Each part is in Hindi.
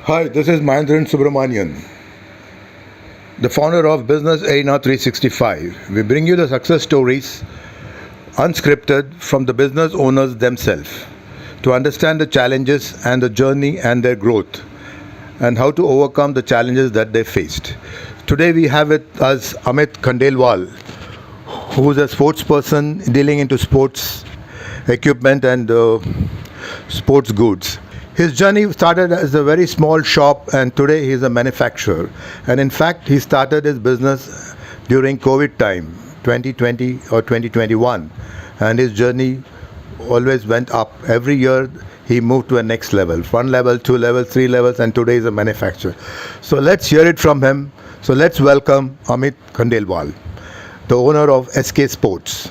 Hi, this is Mahendran Subramanian, the founder of Business Arena 365. We bring you the success stories, unscripted, from the business owners themselves to understand the challenges and the journey and their growth and how to overcome the challenges that they faced. Today we have with us Amit Khandelwal, who is a sports person dealing into sports equipment and sports goods. His journey started as a very small shop, and today he is a manufacturer. And in fact, he started his business during COVID time, 2020 or 2021, and his journey always went up. Every year he moved to a next level, one level, two levels, three levels, and today is a manufacturer. So let's hear it from him. So let's welcome Amit Khandelwal, the owner of SK Sports.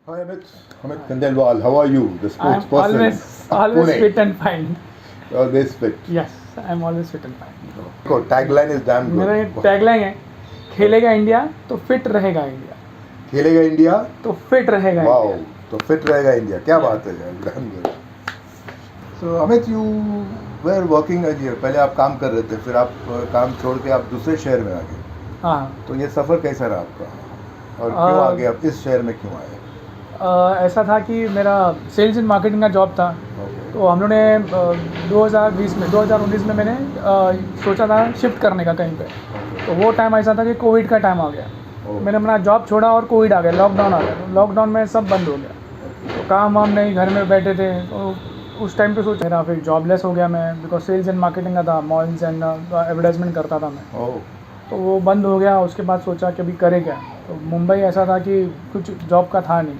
Hi Amit. Amit Khandelwal, how are you? The sports I'm person. always Pune. fit and fine. Always fit. Yes, I'm always fit and fine. Go, tagline is damn good. मेरा एक टैगलाइन है, खेलेगा इंडिया तो फिट रहेगा इंडिया, खेलेगा इंडिया तो फिट रहेगा वाओ इंडिया. तो फिट रहेगा इंडिया. क्या बात है यार, damn good. So Amit, you were working earlier. पहले आप काम कर रहे थे, फिर आप काम छोड़ के आप दूसरे शहर में आ गए. हाँ, तो ये सफ़र कैसा रहा आपका, और क्यों आगे आप इस शहर में क्यों आए? ऐसा था कि मेरा सेल्स एंड मार्केटिंग का जॉब था. तो हम लोगों ने 2019 में मैंने सोचा था शिफ्ट करने का कहीं पे. तो वो टाइम ऐसा था कि कोविड का टाइम आ गया. मैंने अपना जॉब छोड़ा और कोविड आ गया, लॉकडाउन आ गया. तो लॉकडाउन में सब बंद हो गया, तो काम वाम नहीं, घर में बैठे थे. तो उस टाइम पे सोचा, मेरा फिर जॉबलेस हो गया मैं, बिकॉज सेल्स एंड मार्केटिंग का था, मॉल्स एंड एडवर्टाइजमेंट करता था मैं. तो वो बंद हो गया. उसके बाद सोचा कि अभी करे क्या. तो मुंबई ऐसा था कि कुछ जॉब का था नहीं.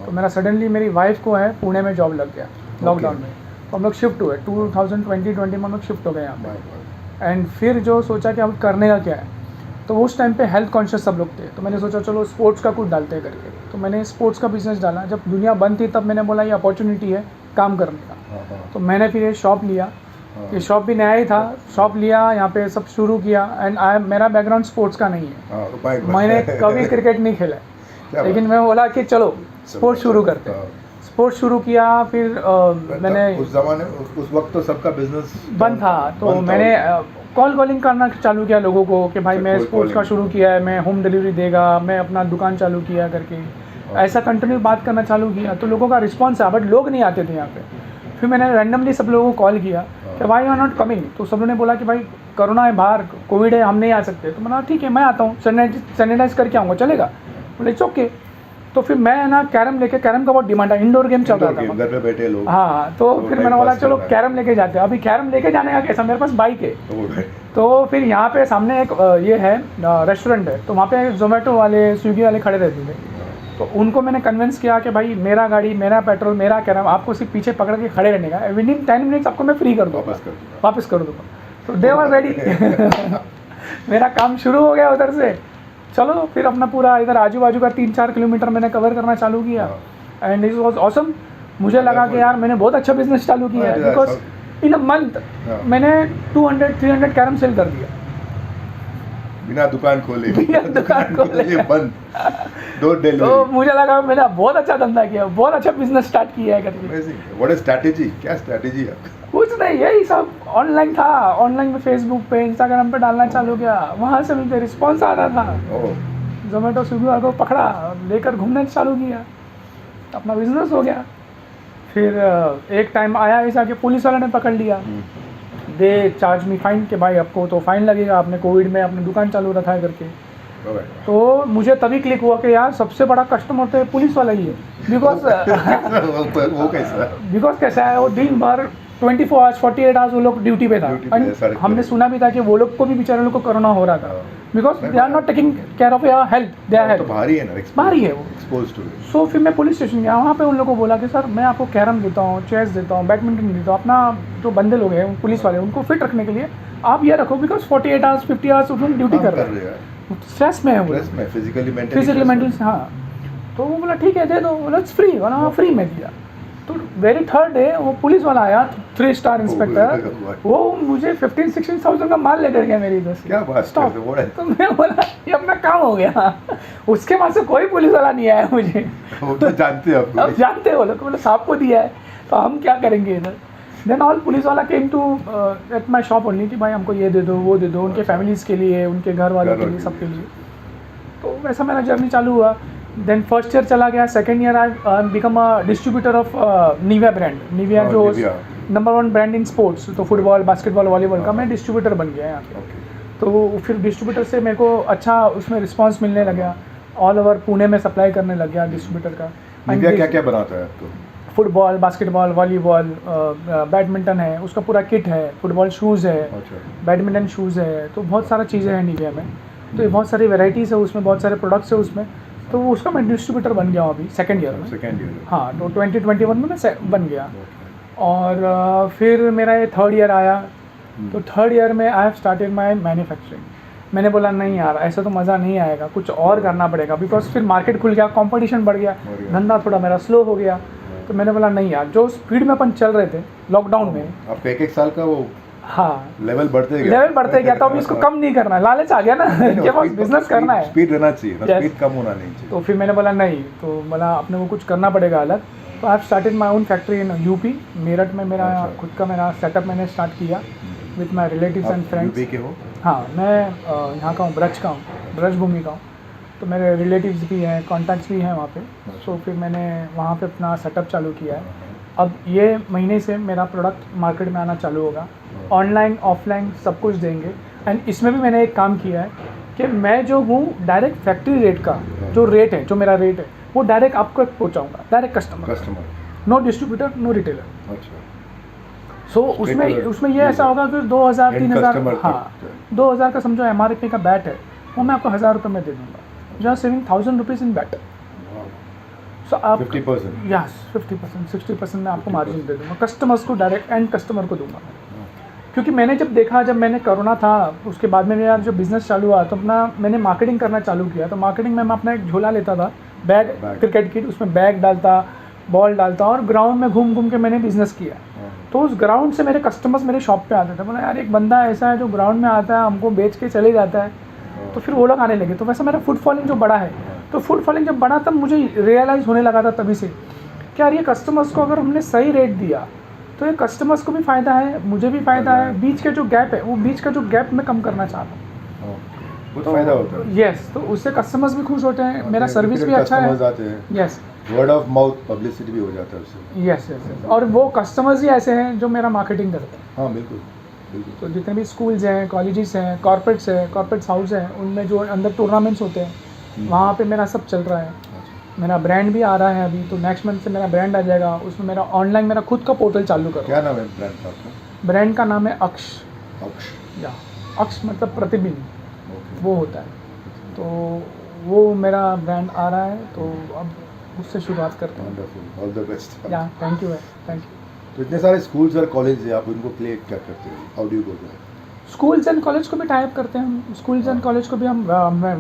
तो मेरा सडनली मेरी वाइफ को है पुणे में जॉब लग गया लॉकडाउन में. तो हम लोग शिफ्ट हुए 2020 में हम लोग शिफ्ट हो गए यहाँ पे. एंड फिर जो सोचा कि अब करने का क्या है, तो उस टाइम पे हेल्थ कॉन्शियस सब लोग थे. तो मैंने सोचा चलो स्पोर्ट्स का कुछ डालते हैं करके. तो मैंने स्पोर्ट्स का बिजनेस डाला. जब दुनिया बंद थी तब मैंने बोला ये अपॉर्चुनिटी है काम करने का. तो मैंने फिर ये शॉप लिया. ये शॉप भी नया ही था. शॉप लिया, यहाँ पे सब शुरू किया. एंड मेरा बैकग्राउंड स्पोर्ट्स का नहीं है, मैंने कभी क्रिकेट नहीं खेला, लेकिन मैं बोला कि चलो स्पोर्ट्स शुरू करते हैं. स्पोर्ट्स शुरू किया. फिर मैंने उस जमाने उस वक्त तो सबका बिजनेस बंद था. तो मैंने कॉलिंग करना चालू किया लोगों को कि भाई मैं स्पोर्ट्स का शुरू किया है, मैं होम डिलीवरी देगा, मैं अपना दुकान चालू किया करके. ऐसा कंटिन्यू बात करना चालू किया. तो लोगों का रिस्पॉन्स आया, बट लोग नहीं आते थे यहाँ पे. फिर मैंने रैंडमली सब लोगों को कॉल किया कि भाई यू आर नॉट कमिंग. तो सब लोगों ने बोला कि भाई कोरोना है, बाहर कोविड है, हम नहीं आ सकते. तो मैंने ठीक है मैं आता हूँ, सैनिटाइज करके आऊँगा, चलेगा. बोले इट्स ओके. तो फिर मैं ना कैरम लेके, कैरम का बहुत डिमांड है, इंडोर गेम चल रहा था, घर पे बैठे लोग. हाँ. तो फिर मैंने बोला चलो कैरम लेके जाते हैं. अभी कैरम लेके जाने का कैसा, मेरे पास बाइक है. तो फिर यहाँ पे सामने एक ये है रेस्टोरेंट है. तो वहाँ पे जोमेटो वाले, स्विगी वाले खड़े रहते थे. तो उनको मैंने कन्विंस किया कि भाई मेरा गाड़ी, मेरा पेट्रोल, मेरा कैरम, आपको सिर्फ पीछे पकड़ के खड़े रहने का. विद इन 10 मिनट्स आपको मैं फ्री कर दूँगा, वापस कर दूँगा. तो दे वाज रेडी. मेरा काम शुरू हो गया उधर से. चलो फिर अपना पूरा इधर आजू बाजू का 3-4 किलोमीटर मैंने कवर करना चालू किया. And it was awesome. मुझे लगा कि यार मैंने बहुत अच्छा बिजनेस चालू किया है, बिकॉज इन अ मंथ मैंने 200-300 कैरम सेल कर दिया बिना दुकान खोले बंद. तो मुझे लगा मैंने बहुत अच्छा धंधा किया, बहुत अच्छा बिजनेस स्टार्ट किया है करके. व्हाट इज स्ट्रैटेजी, क्या स्ट्रैटेजी है? कुछ नहीं, यही सब ऑनलाइन था. ऑनलाइन में फेसबुक पे, इंस्टाग्राम पे डालना चालू किया. वहाँ से मुझे रिस्पॉन्स आ रहा था. जोमेटो स्विगी वालों को पकड़ा, लेकर घूमना चालू किया, अपना बिजनेस हो गया. फिर एक टाइम आया ऐसा कि पुलिस वाले ने पकड़ लिया. दे चार्ज मी फाइन कि भाई आपको तो फाइन लगेगा, आपने कोविड में अपनी दुकान चालू रखा है करके. तो मुझे तभी क्लिक हुआ कि यार सबसे बड़ा कस्टमर तो पुलिस वाला ही है. बिकॉज कैसा है, वो दिन भर 24 आवर्स 48 आवर्स वो लोग ड्यूटी पे था. हमने सुना भी था कि वो लोग को भी, बेचारे लोग को कोरोना हो रहा था, because they are not taking care of your health. They are भारी है ना, भारी है वो. सो फिर मैं पुलिस स्टेशन गया. वहाँ पे उन लोगों को बोला कि सर मैं आपको कैरम देता हूँ, चेस देता हूँ, बैडमिंटन देता हूँ. अपना जो बंदे लोग हैं पुलिस वाले, उनको फिट रखने के लिए आप ये रखो, बिकॉज 48 आवर्स 50 आवर्स उन्होंने ड्यूटी कर रहे हैं, स्ट्रेस में है वो, फिजिकली मेंटली. हाँ. तो वो बोला ठीक है दे दो. बोला इट्स फ्री. बोला फ्री में दिया. तो वेरी थर्ड डे वो पुलिस वाला आया, 3 स्टार इंस्पेक्टर. वो मुझे 15-16,000 का माल लेकर गया मेरी इधर से. क्या बात है. तो मैं बोला ये अपना काम हो गया. उसके बाद से कोई पुलिस वाला नहीं आया मुझे. वो तो जानते हैं, अब जानते हो लोग, बोले साहब को दिया है तो हम क्या करेंगे इधर. देन ऑल पुलिस वाला came to at my shop only कि भाई हमको ये दे दो वो दे दो, उनके फैमिलीज़ के लिए, उनके घर वालों के लिए, सबके लिए। तो वैसा मेरा जर्नी चालू हुआ। देन फर्स्ट ईयर चला गया, second year I become a distributor of Nivea brand. Nivea जो नंबर 1 ब्रांड इन स्पोर्ट्स, तो फुटबॉल, बास्केटबॉल, वॉलीबॉल का मैं डिस्ट्रीब्यूटर बन गया यहाँ पे। तो फिर डिस्ट्रीब्यूटर से मेरे को अच्छा उसमें रिस्पांस मिलने लगा, ऑल ओवर पुणे में सप्लाई करने लग गया डिस्ट्रीब्यूटर का। निविया क्या क्या बनाता है आपको? फुटबॉल, बास्केटबॉल, वॉलीबॉल, बैडमिंटन है, उसका पूरा किट है, फुटबॉल शूज़ है, बैडमिंटन शूज़ है, तो बहुत सारा चीज़ें हैं निविया में। तो ये बहुत सारी वेराइटीज़ है उसमें, बहुत सारे प्रोडक्ट्स है उसमें। तो उसका मैं डिस्ट्रीब्यूटर बन गया हूँ अभी सेकेंड ईयर में। हाँ, तो 2021 में मैं बन गया। और फिर मेरा ये थर्ड ईयर आया, तो थर्ड ईयर में I have started my manufacturing. मैंने बोला नहीं यार, ऐसा तो मज़ा नहीं आएगा, कुछ और करना पड़ेगा, बिकॉज फिर मार्केट खुल गया, कंपटीशन बढ़ गया, धंधा थोड़ा मेरा स्लो हो गया। तो मैंने बोला नहीं यार, जो स्पीड में अपन चल रहे थे लॉकडाउन में, आपका एक साल का वो हाँ लेवल बढ़ते गया तो अभी इसको कम नहीं करना है, लालच आ गया ना कि बस बिजनेस करना है, स्पीड रहना चाहिए, स्पीड कम होना नहीं चाहिए। तो फिर मैंने बोला नहीं, तो बोला अपने को कुछ करना पड़ेगा अलग। तो I have started my own factory in UP, Meerut में मेरा खुद का मेरा सेटअप मैंने स्टार्ट किया with my relatives and friends. UP के हो? हाँ, मैं यहाँ का हूँ, ब्रज का हूँ, ब्रज भूमि का हूँ। तो मेरे रिलेटिव्स भी हैं, कॉन्टैक्ट्स भी हैं वहाँ पे। सो फिर मैंने वहाँ पे अपना सेटअप चालू किया है। अब ये महीने से मेरा प्रोडक्ट मार्केट में आना चालू होगा, ऑनलाइन ऑफलाइन सब कुछ देंगे। एंड इसमें भी मैंने एक काम किया है कि मैं जो हूँ डायरेक्ट फैक्ट्री रेट का जो रेट है, जो मेरा रेट है, वो डायरेक्ट आपको पहुँचाऊँगा, direct customer, no distributor, no retailer. अच्छा। सो उसमें ये ऐसा होगा कि 2000-3000, हाँ 2000 का समझो MRP का बैट है, वो मैं आपको 1000 रुपये में दे दूँगा। You are saving 1000 rupees in बैट। सो आप 50%, यस 50%, 60% मैं आपको मार्जिन दे दूँगा, कस्टमर्स को डायरेक्ट एंड कस्टमर को दूँगा। क्योंकि मैंने जब देखा, जब मैंने कोरोना था उसके बाद में मेरा जो बिज़नेस चालू हुआ, तो अपना मैंने मार्केटिंग करना चालू किया। तो मार्केटिंग में मैं अपना एक झोला लेता था, बैग क्रिकेट किट, उसमें बैग डालता, बॉल डालता, और ग्राउंड में घूम घूम के मैंने बिज़नेस किया। तो उस ग्राउंड से मेरे कस्टमर्स मेरे शॉप पे आते थे, बोला यार एक बंदा ऐसा है जो ग्राउंड में आता है, हमको बेच के चले जाता है। तो फिर वो लोग आने लगे। तो वैसा मेरा फुट फॉलिंग जो बड़ा है, तो फुट फॉलिंग जब बढ़ा तब मुझे रियलाइज़ होने लगा था तभी से कि यार ये कस्टमर्स को अगर हमने सही रेट दिया तो ये कस्टमर्स को भी फ़ायदा है, मुझे भी फ़ायदा है। बीच के जो गैप है, वो बीच का जो गैप मैं कम करना चाहता हूँ, बहुत फायदा होता है। यस, तो उससे कस्टमर्स भी खुश होते हैं, मेरा सर्विस भी अच्छा है, yes, word of mouth publicity भी हो जाता है उससे। यस यस, और वो कस्टमर्स ही ऐसे हैं जो मेरा मार्केटिंग करते हैं। हाँ बिल्कुल बिल्कुल। तो जितने भी स्कूल्स हैं, कॉलेजेस हैं, कॉर्पोरेट्स हैं, कॉर्पोरेट्स हाउस हैं, उनमें जो अंदर टूर्नामेंट्स होते हैं, वहाँ पे मेरा सब चल रहा है। मेरा ब्रांड भी आ रहा है अभी, तो नेक्स्ट मंथ से मेरा ब्रांड आ जाएगा, उसमें मेरा ऑनलाइन मेरा खुद का पोर्टल चालू करो। क्या नाम है ब्रांड का आपका? ब्रांड का नाम है अक्ष। अक्ष, या अक्ष मतलब प्रतिबिंब, वो होता है। तो वो मेरा ब्रांड आ रहा है, तो अब उससे शुरुआत करते हैं। Wonderful, all the best. या थैंक यू, थैंक यू। तो इतने सारे स्कूल्स और कॉलेज है, आप उनको प्ले क्या करते हो? How do you go there? Schools and college को भी टाइप करते हैं हम, स्कूल्स एंड कॉलेज को भी हम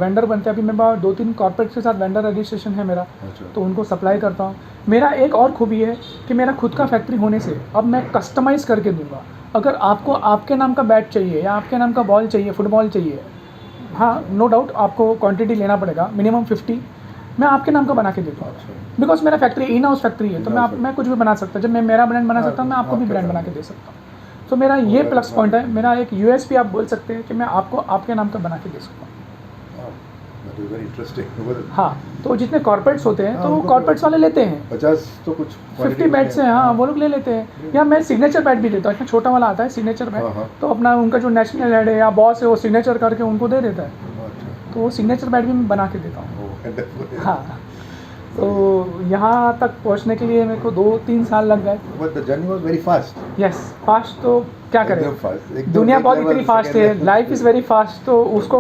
वेंडर बनते हैं। अभी मेरे पास 2-3 कॉर्पोरेट के साथ वेंडर रजिस्ट्रेशन है मेरा, तो उनको सप्लाई करता हूँ। मेरा एक और खूबी है कि मेरा खुद का फैक्ट्री होने से अब मैं कस्टमाइज़ करके दूंगा। अगर आपको आपके नाम का बैट चाहिए या आपके नाम का बॉल चाहिए, फुटबॉल चाहिए, हाँ नो डाउट आपको क्वांटिटी लेना पड़ेगा, मिनिमम 50, मैं आपके नाम का बना के देता हूँ। बिकॉज मेरा फैक्ट्री इन हाउस फैक्ट्री है, तो मैं कुछ भी बना सकता हूँ। जब मैं मेरा ब्रांड बना सकता हूँ, मैं आपको भी ब्रांड बना के दे सकता हूँ। तो मेरा ये प्लस पॉइंट है, मेरा एक USP आप बोल सकते हैं कि मैं आपको आपके नाम का बना के दे सकता हूँ। Very interesting. हाँ, तो जितने कॉर्पोरेट्स होते हैं, तो वो कॉर्पोरेट्स वाले लेते हैं 50 तो कुछ 50 बैट्स हैं, हाँ वो लोग ले लेते हैं। या मैं सिग्नेचर बैट भी देता हूँ, इतना छोटा वाला आता है सिग्नेचर बैट, तो अपना उनका जो नेशनल हेड है या बॉस है, वो सिग्नेचर करके उनको दे देता है। तो वो सिग्नेचर बैट भी मैं बना के देता हूँ। हाँ, तो यहाँ तक पहुँचने के लिए मेरे को 2-3 साल लग गए। But the journey was very fast. Yes, fast तो क्या करें, दुनिया बहुत इतनी फास्ट है, लाइफ इज़ वेरी फास्ट, तो उसको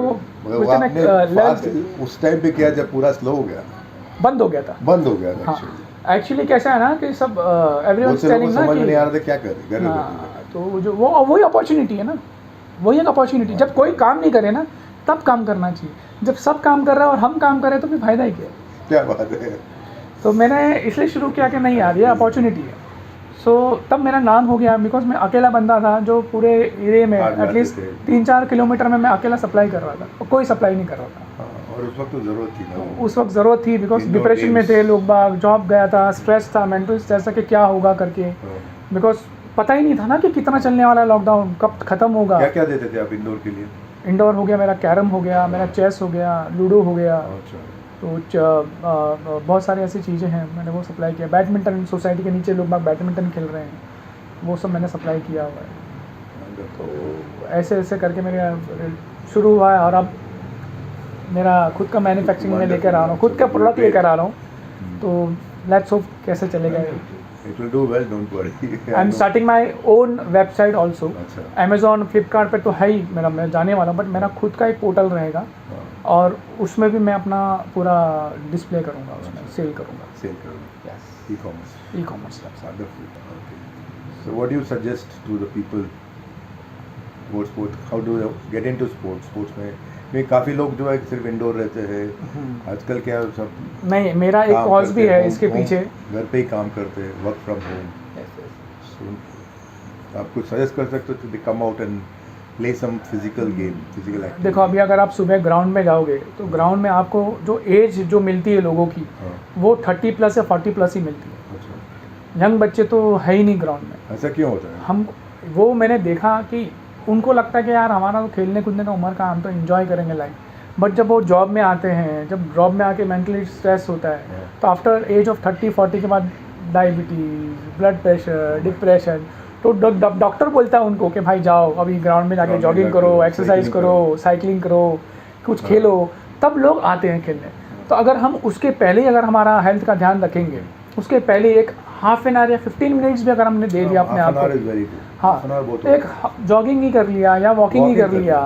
उस टाइम पे किया जब पूरा स्लो हो गया, बंद हो गया था। हाँ, एक्चुअली कैसा है ना कि सब एवरीवन टेलिंग ना कि नहीं आ रहा था क्या करें, तो जो वही अपॉर्चुनिटी है ना, वही एक अपॉर्चुनिटी। जब कोई काम नहीं करे ना, तब काम करना चाहिए। जब सब काम कर रहा है और हम काम करें तो फिर फायदा ही क्या बात है। तो मैंने इसलिए शुरू किया कि नहीं यार ये अपॉर्चुनिटी है। सो तब मेरा नाम हो गया, बिकॉज मैं अकेला बंदा था जो पूरे एरिया में एटलीस्ट 3-4 किलोमीटर में मैं अकेला सप्लाई कर रहा था, और कोई सप्लाई नहीं कर रहा था। और उस वक्त तो ज़रूरत थी ना, उस वक्त ज़रूरत थी, बिकॉज डिप्रेशन में थे लोग बाग, जॉब गया था, स्ट्रेस था, मेंटल, जैसा कि क्या होगा करके, बिकॉज पता ही नहीं था ना कि कितना चलने वाला है लॉकडाउन, कब ख़त्म होगा। क्या क्या देते थे आप इंडोर के लिए? इंडोर हो गया मेरा, कैरम हो गया मेरा, चेस हो गया, लूडो हो गया, अच्छा। तो बहुत सारी ऐसी चीज़ें हैं मैंने वो सप्लाई किया। बैडमिंटन सोसाइटी के नीचे लोग बाग बैडमिंटन खेल रहे हैं, वो सब मैंने सप्लाई किया हुआ है। तो ऐसे ऐसे करके मेरे शुरू हुआ है, और अब मेरा खुद का मैन्युफैक्चरिंग में लेकर आ रहा हूँ, खुद का प्रोडक्ट लेकर आ रहा हूँ। तो लेट्स होप कैसे चलेगा। It will do well, don't worry. I am starting my own website also. अच्छा। अमेजोन फ्लिपकार्ट पे तो है ही मेरा, मैं जाने वाला हूँ, बट मेरा खुद का एक पोर्टल रहेगा, और उसमें भी मैं अपना पूरा डिस्प्ले करूँगा, उसमें सेल करूँगा। Sale करोगे? Yes, E-commerce. E commerce. Wonderful. Okay. So what do you suggest to the people about sport? How do they get into sports? Sports में काफ़ी लोग जो है सिर्फ इंडोर रहते हैं, आजकल क्या है सब नहीं, मेरा एक काम कॉज करते भी हैं, है इसके पीछे। घर पे ही काम करते हैं, वर्क फ्रॉम होम। So आप कुछ सजेस्ट कर सकते हो to come out and play some physical game, physical activity? देखो, अभी अगर आप सुबह ग्राउंड में जाओगे तो ग्राउंड में आपको जो एज जो मिलती है लोगों की, वो 30+ या 40+ ही मिलती है। अच्छा। यंग बच्चे तो है ही नहीं ग्राउंड में। ऐसा क्यों होता है? हम वो मैंने देखा कि उनको लगता है कि यार हमारा तो खेलने कूदने का उम्र का, हम तो एंजॉय करेंगे लाइफ। बट जब वो जॉब में आते हैं, जब जॉब में आके मेंटली स्ट्रेस होता है, तो आफ्टर एज ऑफ 30-40 के बाद डायबिटीज़, ब्लड प्रेशर, डिप्रेशन, तो डॉक्टर बोलता है उनको कि भाई जाओ अभी ग्राउंड में जाके जॉगिंग करो, एक्सरसाइज करो, साइकिलिंग करो, कुछ खेलो, तब लोग आते हैं खेलने। तो अगर हम उसके पहले ही अगर हमारा हेल्थ का ध्यान रखेंगे, उसके पहले एक हाफ एन आवर या 15 मिनट्स भी अगर हमने दे दिया अपने आप को, हाँ, एक जॉगिंग ही कर लिया या वॉकिंग ही कर लिया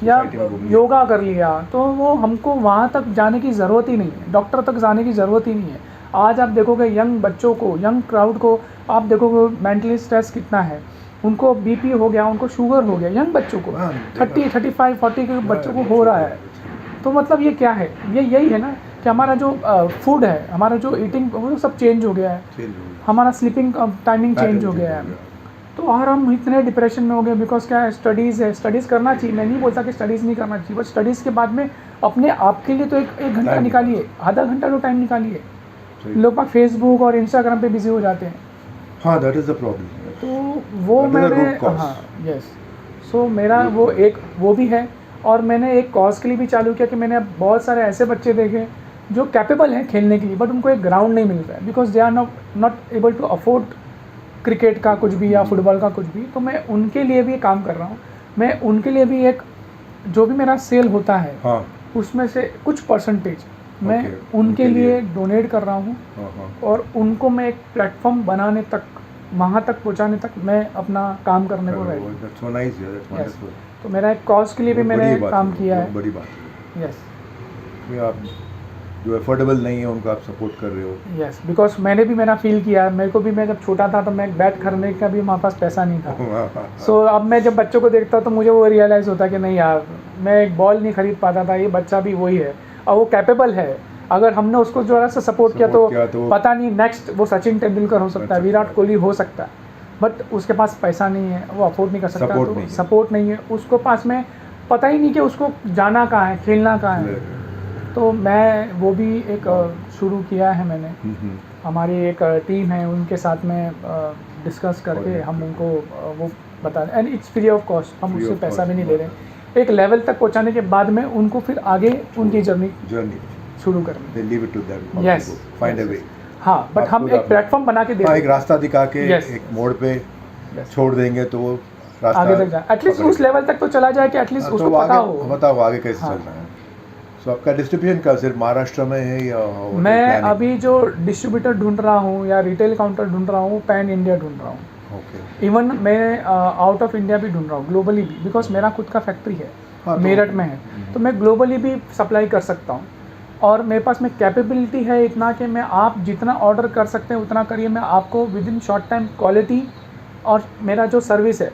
या योगा कर लिया, तो वो हमको वहाँ तक जाने की ज़रूरत ही नहीं है, डॉक्टर तक जाने की ज़रूरत ही नहीं है। आज आप देखोगे यंग बच्चों को, यंग क्राउड को, आप देखोगे मेंटली स्ट्रेस कितना है, उनको बीपी हो गया, उनको शुगर हो गया, यंग बच्चों को 30, 35, 40 के बच्चों को हो रहा है। तो मतलब ये क्या है, ये यही है ना कि हमारा जो फूड है, हमारा जो ईटिंग, वो सब चेंज हो गया है, हमारा स्लीपिंग टाइमिंग चेंज हो गया है। तो और हम इतने डिप्रेशन में हो गए, बिकॉज क्या है, स्टडीज़ है, स्टडीज़ करना चाहिए, मैं नहीं बोलता कि स्टडीज़ नहीं करना चाहिए, बट स्टडीज़ के बाद में अपने आप के लिए तो एक घंटा निकालिए, आधा घंटा तो टाइम निकालिए। लोग बाग फेसबुक और इंस्टाग्राम पे बिजी हो जाते हैं। हाँ, दैट इज़ द प्रॉब्लम। तो वो मैंने, हाँ, यस, सो मेरा वो भी है। और मैंने एक कॉज के लिए भी चालू किया कि मैंने बहुत सारे ऐसे बच्चे देखे जो कैपेबल हैं खेलने के लिए, बट उनको एक ग्राउंड नहीं मिल रहा है, because they are not able to afford cricket का कुछ भी या फुटबॉल का कुछ भी। तो मैं उनके लिए भी काम कर रहा हूँ। मैं उनके लिए भी एक, जो भी मेरा सेल होता है, हाँ, उसमें से कुछ परसेंटेज मैं उनके लिए डोनेट कर रहा हूँ, और उनको मैं एक प्लेटफॉर्म बनाने तक, वहाँ तक पहुँचाने तक मैं अपना काम करने को रेडी हूँ। तो मेरा एक कॉज के लिए भी मैंने काम किया है। बड़ी बात है। यस, आप जो अफोर्डेबल नहीं है उनको आप सपोर्ट कर रहे हो। यस, बिकॉज मैंने भी मेरा फील किया है, मेरे को भी, मैं जब छोटा था तो मैं बैट खरीदने का भी हमारे पास पैसा नहीं था। सो अब मैं जब बच्चों को देखता हूँ तो मुझे वो रियलाइज़ होता है कि नहीं यार, मैं एक बॉल नहीं खरीद पाता था, ये बच्चा भी वही है और वो कैपेबल है। अगर हमने उसको ज़रा सा सपोर्ट किया तो पता नहीं नेक्स्ट वो सचिन तेंदुलकर हो सकता है, विराट कोहली हो सकता है, बट उसके पास पैसा नहीं है, वो अफोर्ड नहीं कर सकता, तो सपोर्ट नहीं है, उसको पास में पता ही नहीं कि उसको जाना कहाँ है, खेलना कहाँ है। तो मैं वो भी एक शुरू किया है मैंने, हमारी एक टीम है, उनके साथ में डिस्कस करके हम उनको वो बता रहे, and it's free of cost, हम उससे पैसा भी नहीं ले रहे। एक लेवल तक पहुंचाने के बाद में उनको फिर आगे उनकी जर्नी शुरू करनी। यस, फाइंड अ वे। हाँ, बट हम एक प्लेटफॉर्म बना के एक रास्ता दिखा के एक मोड़ पे छोड़ देंगे तो वो रास्ता आगे तक जाए, एटलीस्ट उस लेवल तक तो चला जाए कि एटलीस्ट उसको पता हो आगे कैसे चलना है। तो आपका डिस्ट्रीब्यूशन का सिर्फ महाराष्ट्र में है या? मैं अभी जो डिस्ट्रीब्यूटर ढूंढ रहा हूँ या रिटेल काउंटर ढूंढ रहा हूँ, पैन इंडिया ढूंढ रहा हूँ। इवन मैं आउट ऑफ इंडिया भी ढूंढ रहा हूँ, ग्लोबली भी, बिकॉज मेरा खुद का फैक्ट्री है, मेरठ में है, तो मैं ग्लोबली भी सप्लाई कर सकता हूँ। और मेरे पास में कैपेबिलिटी है इतना कि मैं, आप जितना ऑर्डर कर सकते हैं उतना करिए, मैं आपको with in short time quality और मेरा जो सर्विस है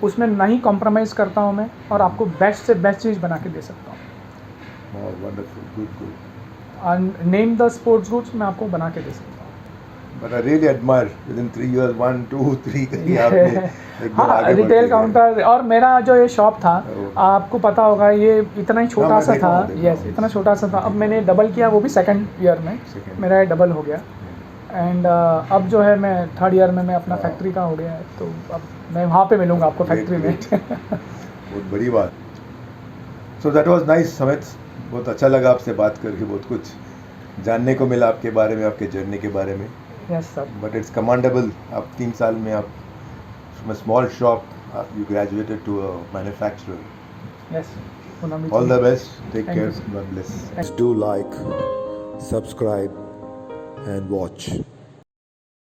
उसमें नहीं कॉम्प्रोमाइज़ करता हूँ मैं, और आपको बेस्ट से बेस्ट चीज़ बना के दे सकता हूँ। नेम द स्पोर्ट्स गुड्स, मैं आपको बना के दे सकता हूँ। But I really admire within 3 years 1, 2, 3 करके आपने हाँ, रिटेल काउंटर। और मेरा जो ये शॉप था, आपको पता होगा, ये इतना ही छोटा सा था। यस, इतना छोटा सा था, अब मैंने डबल किया, वो भी सेकंड ईयर में मेरा डबल हो गया। एंड अब जो है मैं थर्ड ईयर में मैं अपना फैक्ट्री का हो गया है, तो अब मैं वहाँ पे मिलूँगा आपको फैक्ट्री में। बहुत बड़ी बात। सो दैट वाज नाइस समित, बहुत अच्छा लगा आपसे बात करके, बहुत कुछ जानने को मिला आपके बारे में, आपके जर्नी के बारे में। Yes sir. But it's commandable, आप 3 साल में आप from a small shop you graduated to a manufacturer. Yes, All the best. Take Thank care. you, sir. God bless. Thank Do like, subscribe, and watch.